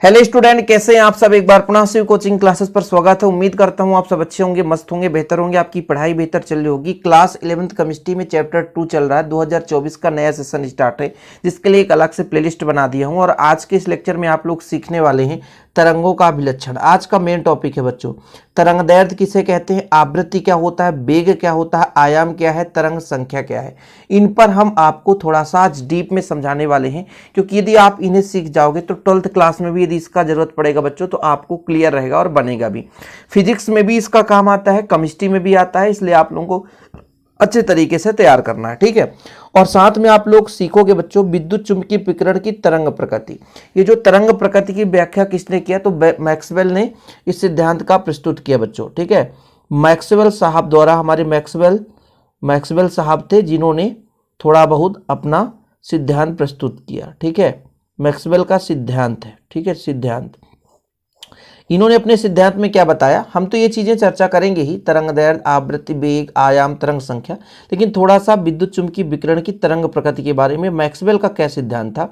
Hello student, कैसे हैं आप सब। एक बार पुनः शिव कोचिंग क्लासेस पर स्वागत है। उम्मीद करता हूं आप सब अच्छे होंगे, मस्त होंगे, बेहतर होंगे, आपकी पढ़ाई बेहतर चल रही होगी। क्लास 11th केमिस्ट्री में चैप्टर 2 चल रहा है। 2024 का नया सेशन स्टार्ट है, जिसके लिए एक अलग से प्लेलिस्ट बना दिया हूं। और आज के इस लेक्चर में आप लोग सीखने वाले हैं तरंगों का अभिलक्षण। आज का मेन टॉपिक है बच्चों, तरंग दैर्ध्य किसे कहते हैं, आवृत्ति क्या होता है, वेग क्या होता है, आयाम क्या है, तरंग संख्या क्या है। इन पर हम आपको थोड़ा सा आज डीप में समझाने वाले हैं, क्योंकि यदि आप इन्हें सीख जाओगे तो 12th क्लास में भी यदि इसका जरूरत पड़ेगा बच्चों तो आपको क्लियर रहेगा और बनेगा भी। फिजिक्स में भी इसका काम आता है, केमिस्ट्री में भी आता है, इसलिए आप लोगों को अच्छे तरीके से तैयार करना है, ठीक है। और साथ में आप लोग सीखोगे बच्चों विद्युत चुंबकीय विकिरण की तरंग प्रकृति। ये जो तरंग प्रकृति की व्याख्या किसने किया, तो मैक्सवेल ने इस सिद्धांत का प्रस्तुत किया बच्चों, ठीक है। मैक्सवेल साहब द्वारा, हमारे मैक्सवेल साहब थे जिन्होंने थोड़ा बहुत अपना सिद्धांत प्रस्तुत किया, ठीक है। मैक्सवेल का सिद्धांत है, ठीक है, सिद्धांत। इन्होंने अपने सिद्धांत में क्या बताया, हम तो ये चीजें चर्चा करेंगे ही, तरंग दैर्ध्य, आवृत्ति, वेग, आयाम, तरंग संख्या, लेकिन थोड़ा सा विद्युत चुंबकीय विकिरण की तरंग प्रकृति के बारे में मैक्सवेल का क्या सिद्धांत था।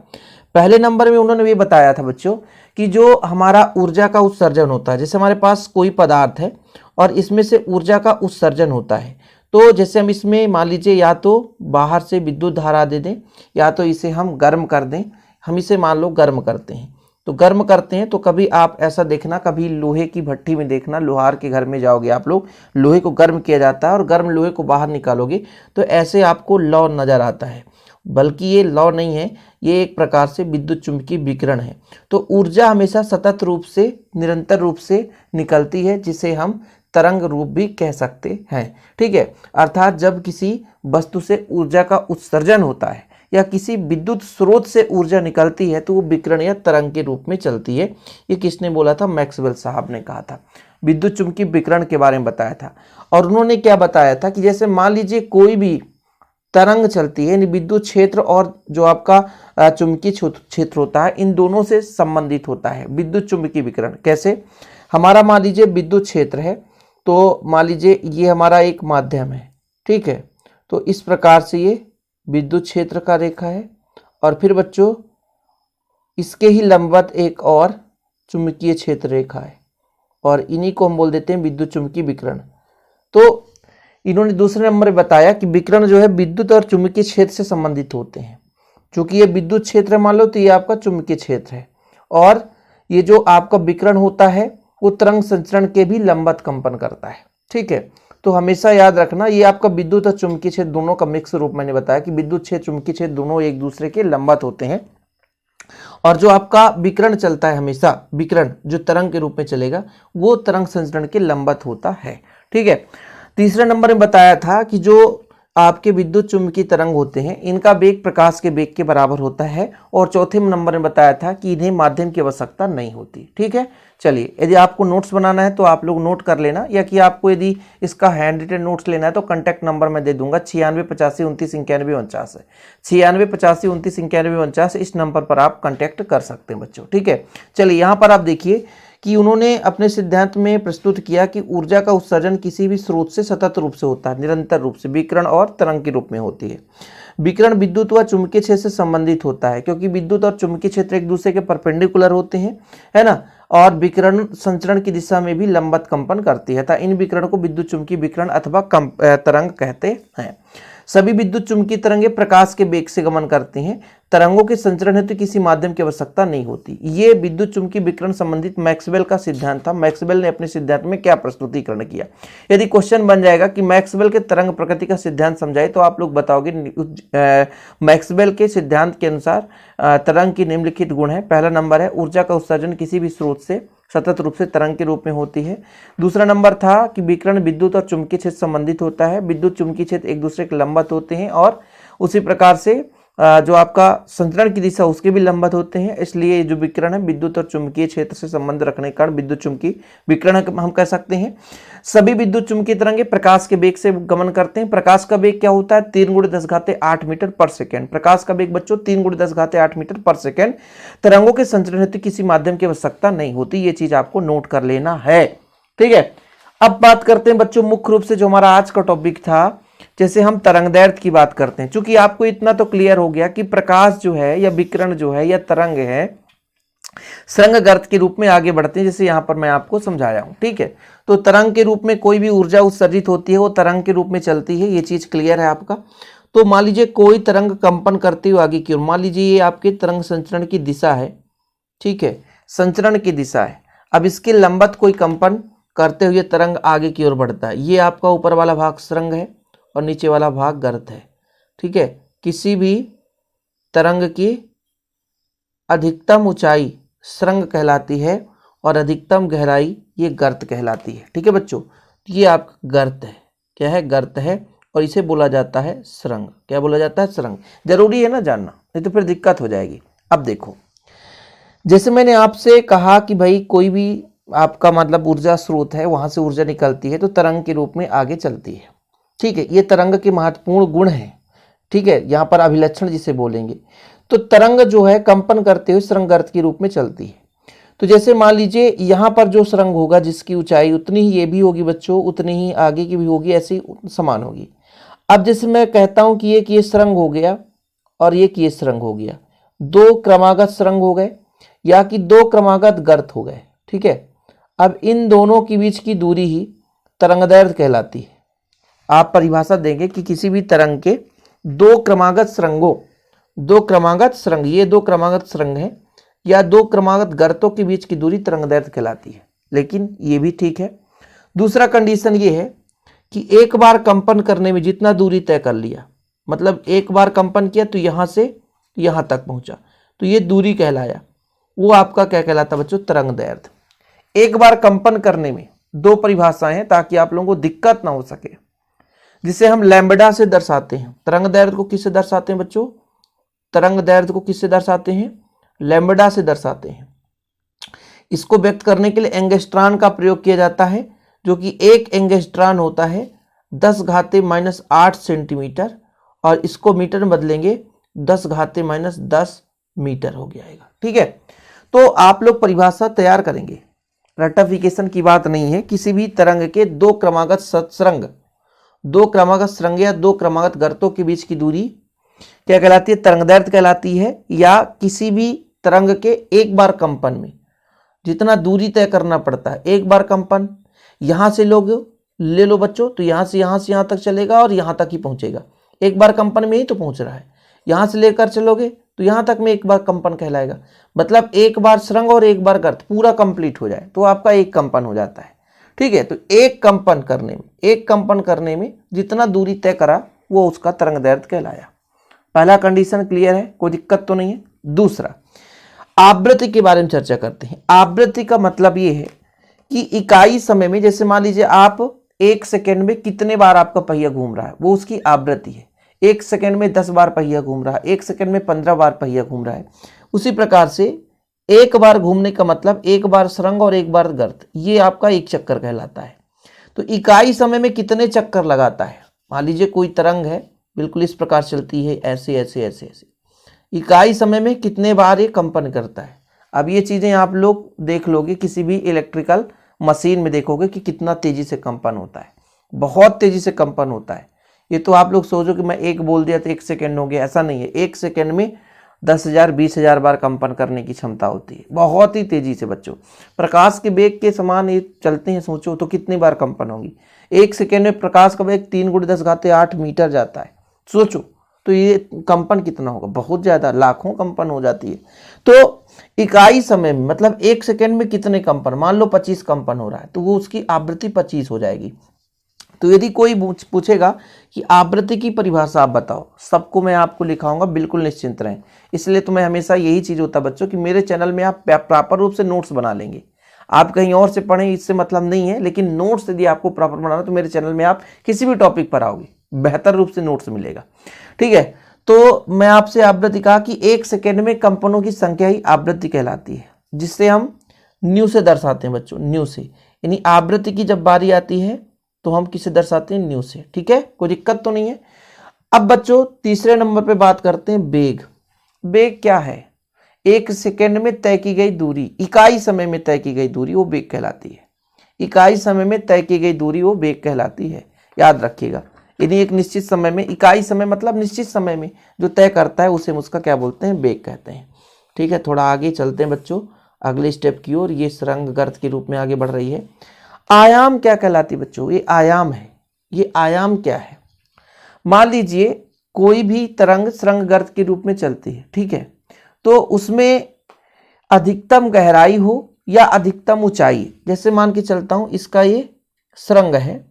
पहले नंबर में उन्होंने ये बताया था बच्चों कि जो हमारा ऊर्जा का उत्सर्जन होता है, जैसे हमारे पास कोई पदार्थ है और इसमें से ऊर्जा का उत्सर्जन होता है, तो जैसे हम इसमें मान लीजिए या तो बाहर से विद्युत धारा दे दें या तो इसे हम गर्म कर दें। हम इसे मान लो गर्म करते हैं, तो गर्म करते हैं तो कभी आप ऐसा देखना, कभी लोहे की भट्टी में देखना, लोहार के घर में जाओगे आप लोग, लोहे को गर्म किया जाता है और गर्म लोहे को बाहर निकालोगे तो ऐसे आपको लौ नजर आता है, बल्कि ये लौ नहीं है, ये एक प्रकार से विद्युत चुंबकीय विकिरण है। तो ऊर्जा हमेशा सतत रूप से, निरंतर रूप से निकलती है, जिसे हम तरंग रूप भी कह सकते हैं, ठीक है। अर्थात जब किसी वस्तु से ऊर्जा का उत्सर्जन होता है या किसी विद्युत स्रोत से ऊर्जा निकलती है तो वो विकिरण या तरंग के रूप में चलती है। ये किसने बोला था, मैक्सवेल साहब ने कहा था, विद्युत चुंबकीय विकिरण के बारे में बताया था। और उन्होंने क्या बताया था कि जैसे मान लीजिए कोई भी तरंग चलती है, विद्युत क्षेत्र और जो आपका चुंबकीय क्षेत्र होता है, इन दोनों से संबंधित होता है विद्युत चुंबकीय विकिरण। कैसे, हमारा मान लीजिए विद्युत क्षेत्र है, तो मान लीजिए ये हमारा एक माध्यम है, ठीक है। तो इस प्रकार से ये विद्युत क्षेत्र का रेखा है और फिर बच्चों इसके ही लंबवत एक और चुंबकीय क्षेत्र रेखा है और इन्हीं को हम बोल देते हैं विद्युत चुंबकीय विकिरण। तो इन्होंने दूसरे नंबर में बताया कि विकिरण जो है विद्युत और चुंबकीय क्षेत्र से संबंधित होते हैं। चूंकि ये विद्युत क्षेत्र मान लो तो ये आपका चुंबकीय क्षेत्र है और ये जो आपका विकिरण होता है वो तरंग संचरण के भी लंबवत कंपन करता है, ठीक है। तो हमेशा याद रखना, ये आपका विद्युत और चुंबकीय क्षेत्र दोनों का मिक्स रूप मैंने बताया कि विद्युत क्षेत्र चुंबकीय क्षेत्र दोनों एक दूसरे के लंबवत होते हैं। और जो आपका विकिरण चलता है, हमेशा विकिरण जो तरंग के रूप में चलेगा वो तरंग संचरण के लंबवत होता है, ठीक है। तीसरे नंबर में बताया था कि जो आपके विद्युत चुंबकीय तरंग होते हैं इनका वेग प्रकाश के वेग के बराबर होता है। और चौथे नंबर में बताया था कि इन्हें माध्यम की आवश्यकता नहीं होती, ठीक है। चलिए, यदि आपको नोट्स बनाना है तो आप लोग नोट कर लेना, या कि आपको यदि इसका हैंड रिटन नोट्स लेना है तो कॉन्टैक्ट नंबर मैं दे दूंगा 9685299149 है। 9685299149 इस नंबर पर आप कॉन्टैक्ट कर सकते हैं बच्चों, ठीक है। चलिए, यहाँ पर आप देखिए कि उन्होंने अपने सिद्धांत में प्रस्तुत किया कि ऊर्जा का उत्सर्जन किसी भी स्रोत से सतत रूप से होता है, निरंतर रूप से, विकिरण और तरंग के रूप में होती है। विकिरण विद्युत व चुंबकीय क्षेत्र से संबंधित होता है, क्योंकि विद्युत और चुंबकीय क्षेत्र एक दूसरे के परपेंडिकुलर होते हैं, है ना। और विकिरण संचरण की दिशा में भी लंबवत कंपन करती है, इन विकिरण को विद्युत चुंबकीय विकिरण अथवा तरंग कहते हैं। सभी विद्युत चुंबकीय तरंगे प्रकाश के वेग से गमन करती हैं। तरंगों के संचरण हेतु किसी माध्यम की आवश्यकता नहीं होती। ये विद्युत चुंबकीय विकिरण संबंधित मैक्सवेल का सिद्धांत था। मैक्सवेल ने अपने सिद्धांत में क्या प्रस्तुतिकरण किया। यदि क्वेश्चन बन जाएगा कि मैक्सवेल के तरंग प्रकृति का सिद्धांत समझाए, तो आप लोग बताओगे मैक्सवेल के सिद्धांत के अनुसार तरंग की निम्नलिखित गुण है। पहला नंबर है, ऊर्जा का उत्सर्जन किसी भी स्रोत से सतत रूप से तरंग के रूप में होती है। दूसरा नंबर था कि विकिरण विद्युत और चुंबकीय क्षेत्र संबंधित होता है। विद्युत चुंबकीय क्षेत्र एक दूसरे के लंबवत होते हैं और उसी प्रकार से जो आपका संचरण की दिशा उसके भी लंबवत होते हैं। इसलिए जो विकिरण है विद्युत और चुंबकीय क्षेत्र से संबंध रखने के कारण विद्युत चुंबकीय विकिरण हम कह सकते हैं। सभी विद्युत चुंबकीय तरंगे प्रकाश के वेग से गमन करते हैं। प्रकाश का वेग क्या होता है, 3×10⁸ मीटर पर सेकेंड। प्रकाश का वेग बच्चों 3×10⁸ मीटर पर सेकेंड। तरंगों के संचरण हेतु किसी माध्यम की आवश्यकता नहीं होती, ये चीज आपको नोट कर लेना है, ठीक है। अब बात करते हैं बच्चों मुख्य रूप से जो हमारा आज का टॉपिक था, जैसे हम तरंग दैर्ध्य की बात करते हैं। चूंकि आपको इतना तो क्लियर हो गया कि प्रकाश जो है या विकिरण जो है या तरंग है सरंग गर्त के रूप में आगे बढ़ते हैं, जैसे यहाँ पर मैं आपको समझाया हूँ। ठीक है, तो तरंग के रूप में कोई भी ऊर्जा उत्सर्जित होती है वो तरंग के रूप में चलती है, ये चीज क्लियर है आपका। तो मान लीजिए कोई तरंग कंपन करते हुए आगे की ओर, मान लीजिए ये आपके तरंग संचरण की दिशा है। ठीक है, संचरण की दिशा है। अब इसके लंबवत कोई कंपन करते हुए तरंग आगे की ओर बढ़ता है। ये आपका ऊपर वाला भाग सरंग है और नीचे वाला भाग गर्त है। ठीक है, किसी भी तरंग की अधिकतम ऊंचाई सरंग कहलाती है और अधिकतम गहराई ये गर्त कहलाती है। ठीक है बच्चों, ये आपका गर्त है। क्या है? गर्त है, और इसे बोला जाता है सरंग। क्या बोला जाता है? सरंग। जरूरी है ना जानना, नहीं तो फिर दिक्कत हो जाएगी। अब देखो, जैसे मैंने आपसे कहा कि भाई कोई भी आपका मतलब ऊर्जा स्रोत है, वहां से ऊर्जा निकलती है तो तरंग के रूप में आगे चलती है। ठीक है, ये तरंग के महत्वपूर्ण गुण है। ठीक है, यहाँ पर अभिलक्षण जिसे बोलेंगे। तो तरंग जो है कंपन करते हुए सरंग गर्त के रूप में चलती है। तो जैसे मान लीजिए यहाँ पर जो सरंग होगा जिसकी ऊंचाई उतनी ही ये भी होगी बच्चों, उतनी ही आगे की भी होगी, ऐसी समान होगी। अब जैसे मैं कहता हूं कि ये सरंग हो गया और ये सरंग हो गया, दो क्रमागत सरंग हो गए या कि दो क्रमागत गर्त हो गए। ठीक है, अब इन दोनों के बीच की दूरी ही तरंगदैर्घ्य कहलाती है। आप परिभाषा देंगे कि किसी भी तरंग के दो क्रमागत सरंगों, दो क्रमागत सरंग, ये दो क्रमागत सरंग है या दो क्रमागत गर्तों के बीच की दूरी तरंगदैर्घ्य कहलाती है। लेकिन ये भी ठीक है। दूसरा कंडीशन ये है कि एक बार कंपन करने में जितना दूरी तय कर लिया, मतलब एक बार कंपन किया तो यहां से यहां तक पहुंचा, तो ये दूरी कहलाया, वो आपका क्या कहलाता बच्चों? तरंगदैर्घ्य। एक बार कंपन करने में दो परिभाषाएं हैं ताकि आप लोगों को दिक्कत ना हो सके, जिसे हम लैम्बडा से दर्शाते हैं। तरंगदैर्घ्य को किससे दर्शाते हैं बच्चों? तरंगदैर्घ्य को किससे दर्शाते हैं? लैम्बडा से दर्शाते हैं। इसको व्यक्त करने के लिए एंगस्ट्रॉन का प्रयोग किया जाता है, जो कि एक एंगस्ट्रॉन होता है 10⁻⁸ सेंटीमीटर, और इसको मीटर में बदलेंगे 10⁻⁻10 मीटर हो जाएगा। ठीक है, तो आप लोग परिभाषा तैयार करेंगे, रटिफिकेशन की बात नहीं है। किसी भी तरंग के दो क्रमागत सरंग, दो क्रमागत सरंग या दो क्रमागत गर्तों के बीच की दूरी क्या कहलाती है? तरंगदैर्घ्य कहलाती है। या किसी भी तरंग के एक बार कंपन में जितना दूरी तय करना पड़ता है, एक बार कंपन यहां से लोग ले लो बच्चों, तो यहां से यहां तक चलेगा और यहां तक ही पहुंचेगा। एक बार कंपन में ही तो पहुंच रहा है। यहां से लेकर चलोगे तो यहां तक में एक बार कंपन कहलाएगा। मतलब एक बार सरंग और एक बार गर्त पूरा कंप्लीट हो जाए तो आपका एक कंपन हो जाता है। ठीक है, तो एक कंपन करने में जितना दूरी तय करा वो उसका तरंगदैर्घ्य कहलाया। पहला कंडीशन क्लियर है, कोई दिक्कत तो नहीं है। दूसरा, आवृत्ति के बारे में चर्चा करते हैं। आवृत्ति का मतलब ये है कि इकाई समय में, जैसे मान लीजिए आप एक सेकेंड में कितने बार आपका पहिया घूम रहा है, वो उसकी आवृत्ति है। एक सेकेंड में 10 बार पहिया घूम रहा है, एक सेकेंड में 15 बार पहिया घूम रहा है। उसी प्रकार से एक बार घूमने का मतलब एक बार सरंग और एक बार गर्त, ये आपका एक चक्कर कहलाता है। तो इकाई समय में कितने चक्कर लगाता है? मान लीजिए कोई तरंग है, बिल्कुल इस प्रकार चलती है, ऐसे ऐसे ऐसे ऐसे, इकाई समय में कितने बार ये कंपन करता है। अब ये चीजें आप लोग देख लोगे, किसी भी इलेक्ट्रिकल मशीन में देखोगे कि कितना तेजी से कंपन होता है, बहुत तेजी से कंपन होता है। ये तो आप लोग सोचो कि मैं एक बोल दिया तो एक सेकेंड हो गया, ऐसा नहीं है। एक सेकेंड में 10,000 20,000 बार कंपन करने की क्षमता होती है, बहुत ही तेजी से बच्चों। प्रकाश के वेग के समान ये चलते हैं, सोचो तो कितनी बार कंपन होगी। एक सेकेंड में प्रकाश का वेग 3 × 10⁸ मीटर जाता है, सोचो तो ये कंपन कितना होगा? बहुत ज्यादा, लाखों कंपन हो जाती है। तो इकाई समय में मतलब एक सेकेंड में कितने कंपन, मान लो 25 कंपन हो रहा है तो वो उसकी आवृत्ति 25 हो जाएगी। तो यदि कोई पूछेगा कि आवृत्ति की परिभाषा आप बताओ, सबको मैं आपको लिखाऊंगा, बिल्कुल निश्चिंत रहें। इसलिए तो मैं हमेशा यही चीज होता बच्चों कि मेरे चैनल में आप प्रॉपर रूप से नोट्स बना लेंगे। आप कहीं और से पढ़ें इससे मतलब नहीं है, लेकिन नोट्स यदि आपको प्रॉपर बनाना तो मेरे चैनल में आप किसी भी टॉपिक पर आओगे, बेहतर रूप से नोट्स मिलेगा। ठीक है, तो मैं आपसे आवृत्ति कहा कि एक सेकेंड में कंपनों की संख्या ही आवृत्ति कहलाती है, जिससे हम न्यू से दर्शाते हैं बच्चों, न्यू से। यानी आवृत्ति की जब बारी आती है तो हम किसे दर्शाते हैं? न्यू से। ठीक है, कोई दिक्कत तो नहीं है। अब बच्चों तीसरे नंबर पे बात करते हैं वेग। वेग क्या है? एक सेकेंड में तय की गई दूरी, इकाई समय में तय की गई दूरी, वो वेग कहलाती है। इकाई समय में तय की गई दूरी वो वेग कहलाती है, याद रखिएगा। यदि एक निश्चित समय में, इकाई समय मतलब निश्चित समय में जो तय करता है उसे हम उसका क्या बोलते हैं? वेग कहते हैं। ठीक है, थोड़ा आगे चलते हैं बच्चों, अगले स्टेप की ओर ये सुरंग गर्त के रूप में आगे बढ़ रही है। आयाम क्या कहलाती है बच्चों? ये आयाम है। ये आयाम क्या है? मान लीजिए कोई भी तरंग सुरंग गर्त के रूप में चलती है, ठीक है, तो उसमें अधिकतम गहराई हो या अधिकतम ऊंचाई, जैसे मान के चलता हूं इसका ये सुरंग है,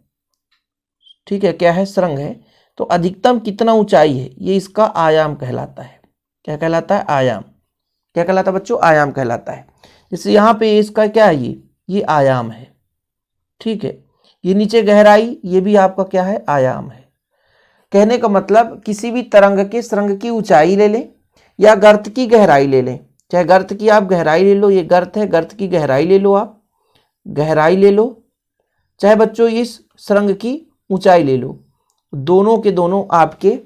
ठीक है, क्या है? सुरंग है। तो अधिकतम कितना ऊंचाई है, ये इसका आयाम कहलाता है। क्या कहलाता है? आयाम। क्या कहलाता है बच्चों? आयाम कहलाता है। जैसे यहाँ पे इसका क्या है? ये आयाम है, ठीक है। ये नीचे गहराई, ये भी आपका क्या है? आयाम है। कहने का मतलब किसी भी तरंग के सुरंग की ऊंचाई ले लें या गर्त की गहराई ले लें, चाहे गर्त की आप गहराई ले लो, ये गर्त है, गर्त की गहराई ले लो, आप गहराई ले लो, चाहे बच्चों इस सुरंग की ऊंचाई ले लो, दोनों के दोनों आपके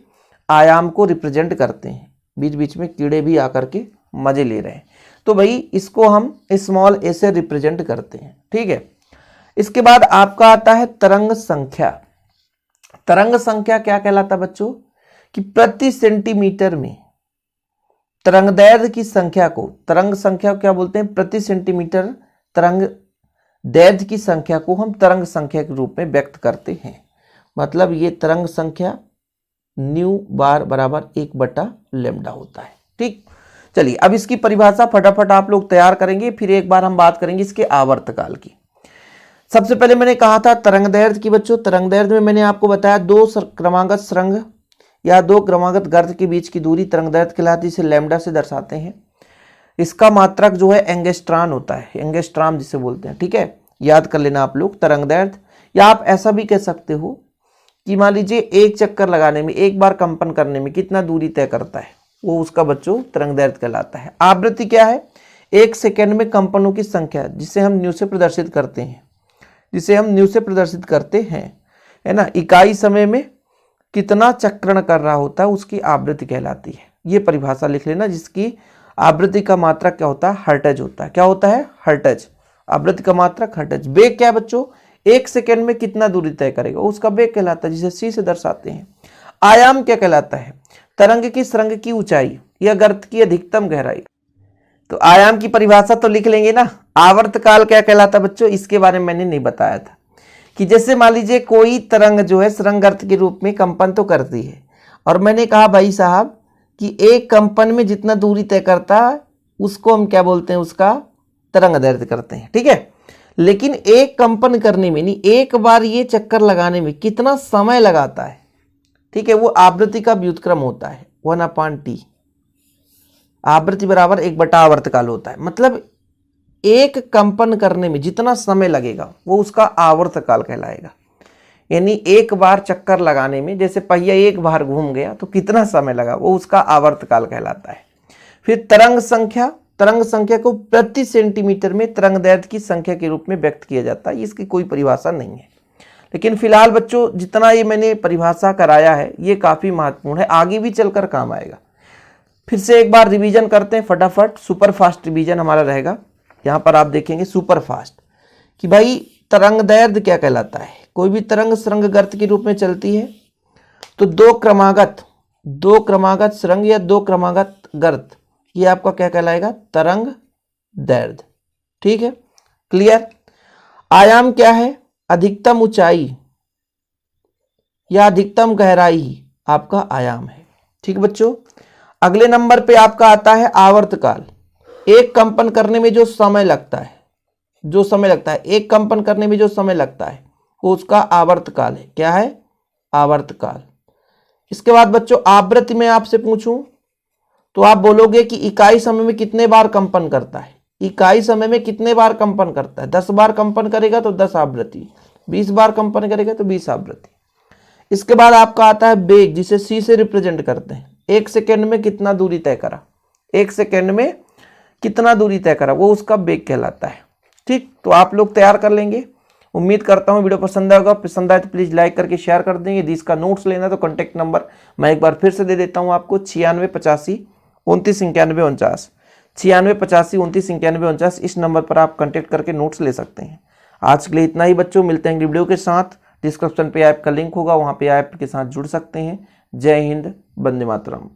आयाम को रिप्रेजेंट करते हैं। बीच बीच में कीड़े भी आकर के मजे ले रहे हैं, तो भाई इसको हम स्मॉल ए से रिप्रेजेंट करते हैं, ठीक है। इसके बाद आपका आता है तरंग संख्या। तरंग संख्या क्या कहलाता है बच्चों? कि प्रति सेंटीमीटर में तरंगदैर्घ्य की संख्या को, तरंग संख्या क्या बोलते हैं? प्रति सेंटीमीटर तरंग दैर्घ्य की संख्या को हम तरंग संख्या के रूप में व्यक्त करते हैं। मतलब ये तरंग संख्या न्यू बार बराबर 1/λ होता है, ठीक। चलिए अब इसकी परिभाषा फटाफट आप लोग तैयार करेंगे, फिर एक बार हम बात करेंगे इसके आवर्तकाल की। सबसे पहले मैंने कहा था तरंगदैर्घ्य की बच्चों। तरंगदैर्घ्य में मैंने आपको बताया दो क्रमागत सुरंग या दो क्रमागत गर्त के बीच की दूरी तरंगदैर्घ्य कहलाती है, इसे लैम्डा से दर्शाते हैं। इसका मात्रक जो है एंगस्ट्रॉन होता है, एंगस्ट्रॉम जिसे बोलते हैं, ठीक है, याद कर लेना आप लोग तरंगदैर्घ्य। या आप ऐसा भी कह सकते हो कि मान लीजिए एक चक्कर लगाने में, एक बार कंपन करने में कितना दूरी तय करता है, वो उसका बच्चों तरंगदैर्घ्य कहलाता है। आवृत्ति क्या है? 1 सेकेंड में कंपनों की संख्या, जिसे हम न्यू से प्रदर्शित करते हैं, जिसे हम न्यू से प्रदर्शित करते हैं, है ना। इकाई समय में कितना चक्रण कर रहा होता है उसकी आवृत्ति कहलाती है। ये परिभाषा लिख लेना, जिसकी आवृत्ति का मात्रक क्या होता है? हर्ट्ज होता है। क्या होता है? हर्ट्ज। आवृत्ति का मात्रक हर्ट्ज। वेग क्या है बच्चों? 1 सेकेंड में कितना दूरी तय करेगा, उसका वेग कहलाता है, जिसे सी से दर्शाते हैं। आयाम क्या कहलाता है? तरंग की सुरंग की ऊंचाई या गर्त की अधिकतम गहराई। तो आयाम की परिभाषा तो लिख लेंगे ना। आवर्तकाल क्या कहलाता है बच्चों? इसके बारे में मैंने नहीं बताया था कि जैसे मान लीजिए कोई तरंग जो है सुरंग गर्त के रूप में कंपन तो करती है, और मैंने कहा भाई साहब कि एक कंपन में जितना दूरी तय करता है उसको हम क्या बोलते हैं? उसका तरंगदैर्घ्य करते हैं, ठीक है। लेकिन एक कंपन करने में नहीं, एक बार ये चक्कर लगाने में कितना समय लगाता है, ठीक है, वो आवृत्ति का व्युत्क्रम होता है 1/T। आवृत्ति बराबर 1/आवर्तकाल होता है। मतलब एक कंपन करने में जितना समय लगेगा वो उसका आवर्तकाल कहलाएगा। यानी एक बार चक्कर लगाने में, जैसे पहिया एक बार घूम गया तो कितना समय लगा, वो उसका आवर्तकाल कहलाता है। फिर तरंग संख्या। तरंग संख्या को प्रति सेंटीमीटर में तरंगदैर्घ्य की संख्या के रूप में व्यक्त किया जाता है। इसकी कोई परिभाषा नहीं है, लेकिन फिलहाल बच्चों जितना ये मैंने परिभाषा कराया है ये काफी महत्वपूर्ण है, आगे भी चलकर काम आएगा। फिर से एक बार रिवीजन करते हैं फटाफट। सुपर फास्ट रिवीजन हमारा रहेगा। यहाँ पर आप देखेंगे सुपर फास्ट कि भाई तरंगदैर्घ्य क्या कहलाता है? कोई भी तरंग सुरंग गर्त के रूप में चलती है तो दो क्रमागत सुरंग या दो क्रमागत गर्त, ये आपका क्या कहलाएगा? तरंगदैर्घ्य, ठीक है, क्लियर। आयाम क्या है? अधिकतम ऊंचाई या अधिकतम गहराई ही आपका आयाम है, ठीक बच्चों। अगले नंबर पे आपका आता है आवर्तकाल। एक कंपन करने में जो समय लगता है, एक कंपन करने में जो समय लगता है वो उसका आवर्तकाल है। क्या है? आवर्तकाल। इसके बाद बच्चों आवृत्ति में आपसे पूछूं तो आप बोलोगे कि इकाई समय में कितने बार कंपन करता है। इकाई समय में कितने बार कंपन करता है? 10 बार कंपन करेगा तो 10 आवृत्ति, 20 बार कंपन करेगा तो 20 आवृत्ति। इसके बाद आपका आता है वेग, जिसे सी से रिप्रेजेंट करते हैं। 1 सेकेंड में कितना दूरी तय करा, 1 सेकेंड में कितना दूरी तय करा, वो उसका वेग कहलाता है, ठीक। तो आप लोग तैयार कर लेंगे। उम्मीद करता हूँ वीडियो पसंद आएगा। पसंद आए तो प्लीज लाइक करके शेयर कर देंगे। यदि इसका नोट्स लेना तो कॉन्टैक्ट नंबर मैं एक बार फिर से दे देता हूँ आपको, 9685 29 91 49, 9685 29 91 49। इस नंबर पर आप कॉन्टैक्ट करके नोट्स ले सकते हैं। आज के लिए इतना ही बच्चों, मिलते हैं वीडियो के साथ। डिस्क्रिप्शन पे ऐप का लिंक होगा, वहाँ पे ऐप के साथ जुड़ सकते हैं। जय हिंद, वंदे मातरम।